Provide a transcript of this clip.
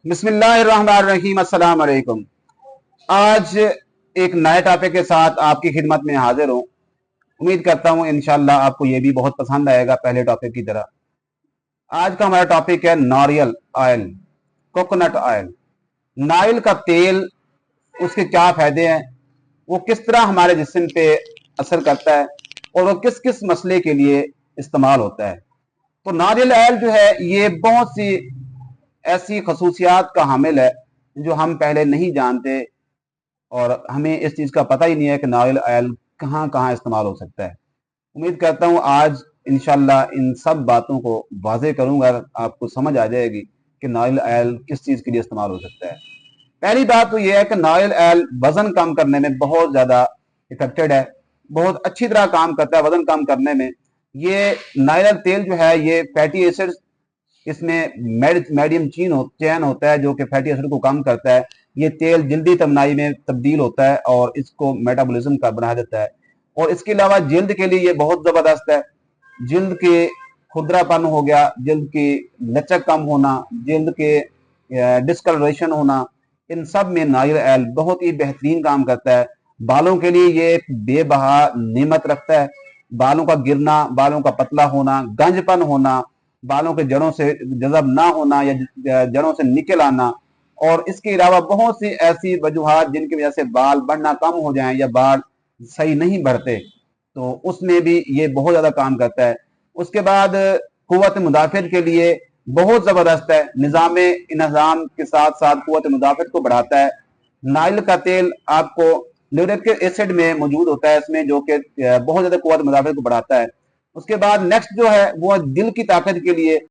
بسم اللہ الرحمن الرحیم، السلام علیکم۔ آج ایک نئے ٹاپک کے ساتھ آپ کی خدمت میں حاضر ہوں۔ امید کرتا ہوں انشاءاللہ آپ کو یہ بھی بہت پسند آئے گا پہلے ٹاپک کی طرح۔ آج کا ہمارا ٹاپک ہے ناریل آئل، کوکونٹ آئل۔ ناریل کا تیل، اس کے کیا فائدے ہیں، وہ کس طرح ہمارے جسم پہ اثر کرتا ہے اور وہ کس کس مسئلے کے لیے استعمال ہوتا ہے۔ تو ناریل آئل جو ہے یہ بہت سی ایسی خصوصیات کا حامل ہے جو ہم پہلے نہیں جانتے، اور ہمیں اس چیز کا پتہ ہی نہیں ہے کہ ناریل آئل کہاں کہاں استعمال ہو سکتا ہے۔ امید کرتا ہوں آج انشاءاللہ ان سب باتوں کو واضح کروں گا، آپ کو سمجھ آ جائے گی کہ ناریل آئل کس چیز کے لیے استعمال ہو سکتا ہے۔ پہلی بات تو یہ ہے کہ ناریل آئل وزن کم کرنے میں بہت زیادہ افیکٹڈ ہے، بہت اچھی طرح کام کرتا ہے وزن کم کرنے میں۔ یہ ناریل تیل جو ہے یہ فیٹی ایسڈ، اس میں میڈیم چین ہوتا ہے جو کہ فیٹی ایسڈ کو کم کرتا ہے۔ یہ تیل جلدی تمنائی میں تبدیل ہوتا ہے اور اس کو میٹابولزم کا بنا دیتا ہے، اور اس کے علاوہ جلد کے لیے یہ بہت زبردست ہے۔ جلد کے کھردرا پن ہو گیا، جلد کی لچک کم ہونا، جلد کے ڈسکلریشن ہونا، ان سب میں ناریل آئل بہت ہی بہترین کام کرتا ہے۔ بالوں کے لیے یہ ایک بے بہا نعمت رکھتا ہے۔ بالوں کا گرنا، بالوں کا پتلا ہونا، گنج پن ہونا، بالوں کے جڑوں سے جذب نہ ہونا یا جڑوں سے نکل آنا، اور اس کے علاوہ بہت سی ایسی وجوہات جن کی وجہ سے بال بڑھنا کم ہو جائیں یا بال صحیح نہیں بڑھتے، تو اس میں بھی یہ بہت زیادہ کام کرتا ہے۔ اس کے بعد قوت مدافعت کے لیے بہت زبردست ہے، نظام کے ساتھ ساتھ قوت مدافعت کو بڑھاتا ہے۔ ناریل کا تیل آپ کو لیوریک ایسڈ میں موجود ہوتا ہے، اس میں جو کہ بہت زیادہ قوت مدافعت کو بڑھاتا ہے۔ اس کے بعد نیکسٹ جو ہے وہ دل کی طاقت کے لیے